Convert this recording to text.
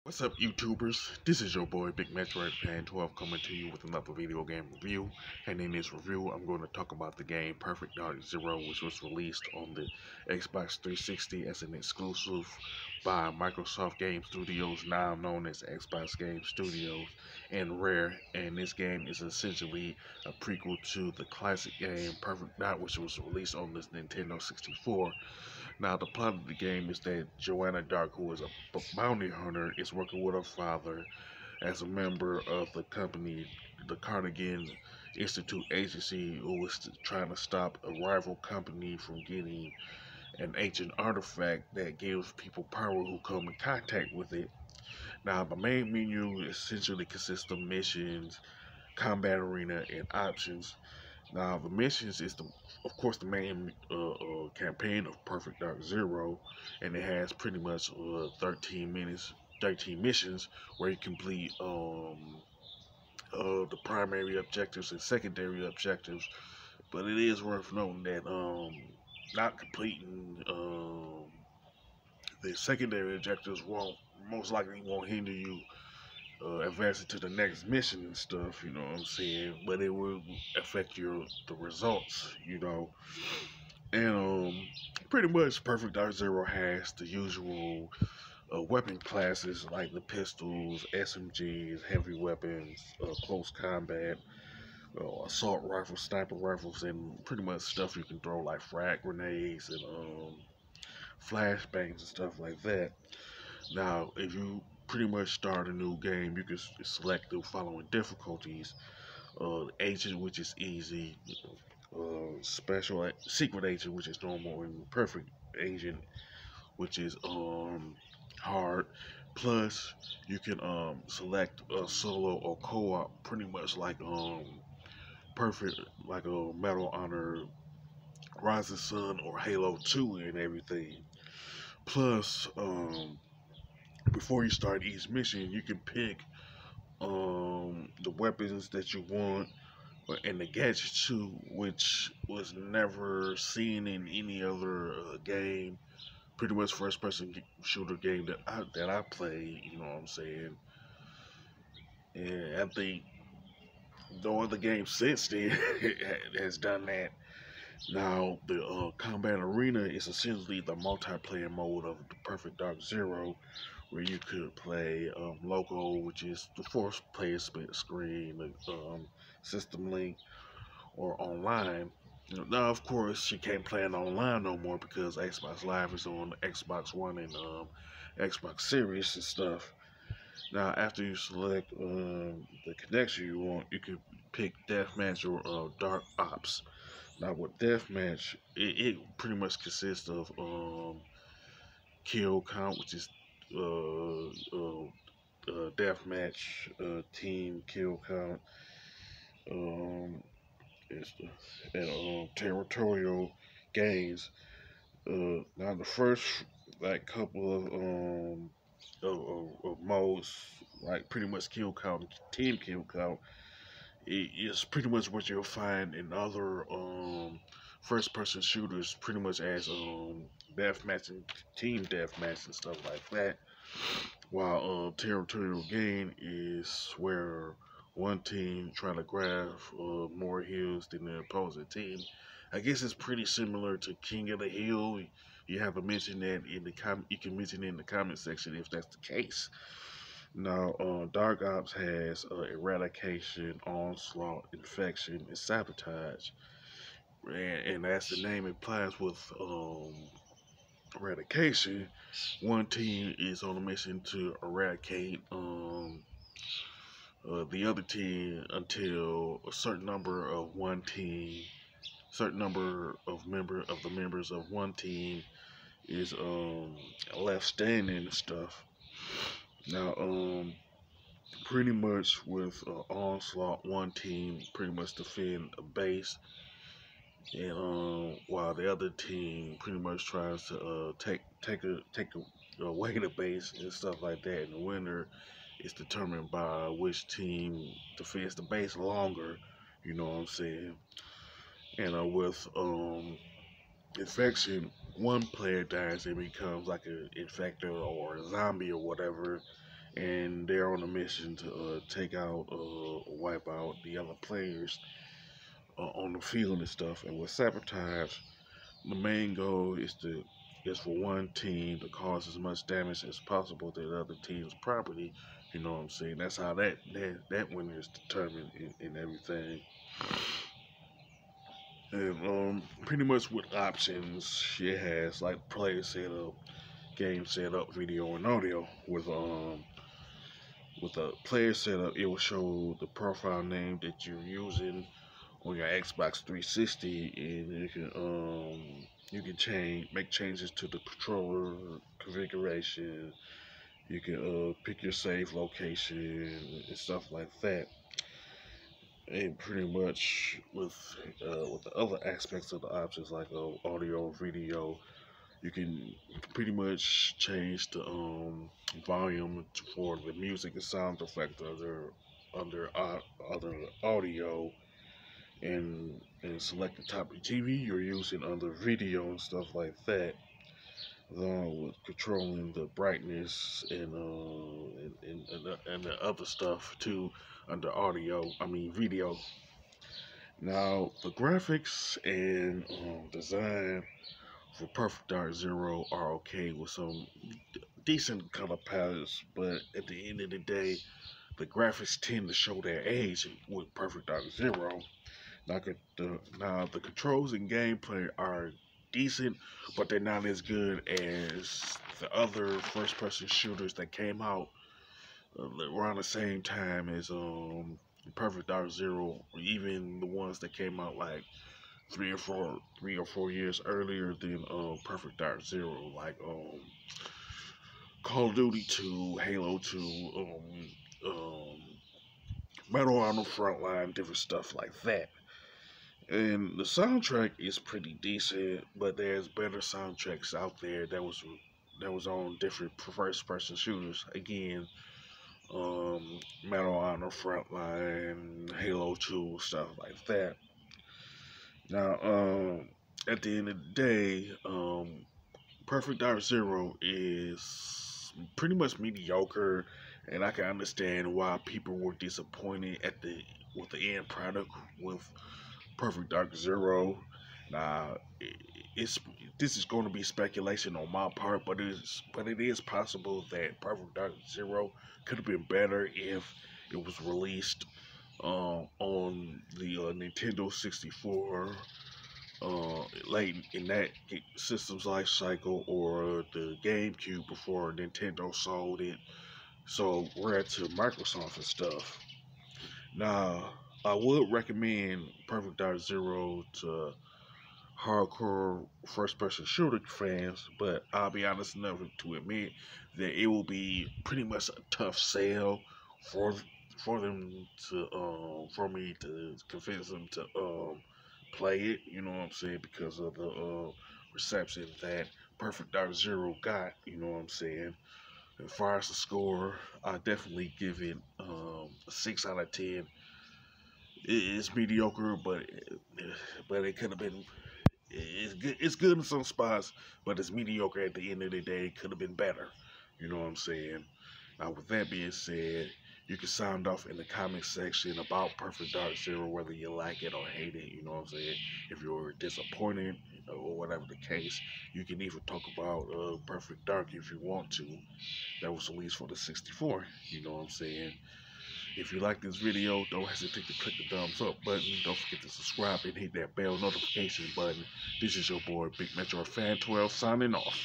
What's up, YouTubers? This is your boy Big Metroid Fan 12 coming to you with another video game review. And in this review, I'm going to talk about the game Perfect Dark Zero, which was released on the Xbox 360 as an exclusive by Microsoft Game Studios, now known as Xbox Game Studios, and Rare. And this game is essentially a prequel to the classic game Perfect Dark, which was released on the Nintendo 64. Now, the plot of the game is that Joanna Dark, who is a bounty hunter, is working with her father as a member of the company, the Carnegie Institute Agency, who is trying to stop a rival company from getting an ancient artifact that gives people power who come in contact with it. Now, the main menu essentially consists of missions, combat arena, and options. Now, the missions is of course, the main campaign of Perfect Dark Zero, and it has pretty much 13 missions where you complete the primary objectives and secondary objectives. But it is worth noting that not completing the secondary objectives won't most likely won't hinder you advancing to the next mission and stuff, you know what I'm saying? But it will affect the results, you know. And pretty much Perfect Dark Zero has the usual weapon classes like the pistols, SMGs, heavy weapons, close combat, assault rifles, sniper rifles, and pretty much stuff you can throw like frag grenades and flashbangs and stuff like that. Now, if you pretty much start a new game, you can select the following difficulties: agent, which is easy; secret agent, which is normal; and perfect agent, which is hard. Plus, you can select a solo or co-op, pretty much like perfect, like a Medal Honor, Rising Sun, or Halo 2 and everything. Plus, before you start each mission, you can pick the weapons that you want and the gadgets too, which was never seen in any other game. Pretty much first person shooter game that I play, you know what I'm saying? And I think no other game since then has done that. Now, the combat arena is essentially the multiplayer mode of the Perfect Dark Zero, where you could play local, which is the fourth player split screen, system link, or online. Now, of course, you can't play it online no more because Xbox Live is on Xbox One and Xbox Series and stuff. Now, after you select the connection you want, you can pick Deathmatch or Dark Ops. Now, with Deathmatch, it pretty much consists of kill count, which is Deathmatch team kill count. It's and territorial gains. Now the first like couple of modes, like pretty much kill count, team kill count, is pretty much what you'll find in other first person shooters, pretty much as deathmatch and team deathmatch and stuff like that. While territorial gain is where one team try to grab more hills than the opposing team. I guess it's pretty similar to King of the Hill. You have to mention that in the you can mention it in the comment section if that's the case. Now, Dark Ops has eradication, onslaught, infection, and sabotage, and as the name implies, with eradication, one team is on a mission to eradicate the other team until a certain number of the members of one team is left standing and stuff. Now, pretty much with onslaught, one team pretty much defend a base, and while the other team pretty much tries to take away the base and stuff like that. And the winner is determined by which team defends the base longer. You know what I'm saying? And with infection, one player dies and becomes like an infector or a zombie or whatever, and they're on a mission to take out, wipe out the other players on the field and stuff. And with sabotage, the main goal is for one team to cause as much damage as possible to the other team's property. You know what I'm saying? That's how that winner is determined in everything. And pretty much with options, it has like player setup, game setup, video and audio. With a player setup, it will show the profile name that you're using on your Xbox 360, and you can make changes to the controller configuration. You can pick your save location and stuff like that. And pretty much with the other aspects of the options like audio, video, you can pretty much change the volume for the music and sound effect under audio, and select the type of TV you're using under video and stuff like that. Along with controlling the brightness and the other stuff too under video. Now the graphics and design for Perfect Dark Zero are okay with some decent color palettes, but at the end of the day, the graphics tend to show their age with Perfect Dark Zero. Now the controls and gameplay are decent, but they're not as good as the other first-person shooters that came out around the same time as Perfect Dark Zero, or even the ones that came out like 3 or 4 years earlier than Perfect Dark Zero, like Call of Duty 2, Halo 2, Medal on the Frontline, different stuff like that. And the soundtrack is pretty decent, but there's better soundtracks out there that was on different first person shooters. Again, Medal on the Frontline, Halo 2, stuff like that. Now, at the end of the day, Perfect Dark Zero is pretty much mediocre, and I can understand why people were disappointed with the end product with Perfect Dark Zero. Now, it's this is going to be speculation on my part, but it is possible that Perfect Dark Zero could have been better if it was released on the Nintendo 64 late in that system's life cycle, or the GameCube before Nintendo sold it. So we're to Microsoft and stuff. Now, I would recommend Perfect Dark Zero to hardcore first-person shooter fans, but I'll be honest enough to admit that it will be pretty much a tough sell for for me to convince them to play it. You know what I'm saying? Because of the reception that Perfect Dark Zero got. You know what I'm saying? As far as the score, I definitely give it a 6 out of 10. It's mediocre, but it could have been. It's good. It's good in some spots, but it's mediocre at the end of the day. It could have been better. You know what I'm saying? Now, with that being said, you can sound off in the comment section about Perfect Dark Zero, whether you like it or hate it. You know what I'm saying? If you're disappointed, or whatever the case, you can even talk about Perfect Dark if you want to. That was released for the 64. You know what I'm saying? If you like this video, don't hesitate to click the thumbs up button. Don't forget to subscribe and hit that bell notification button. This is your boy, Big Metro Fan 12, signing off.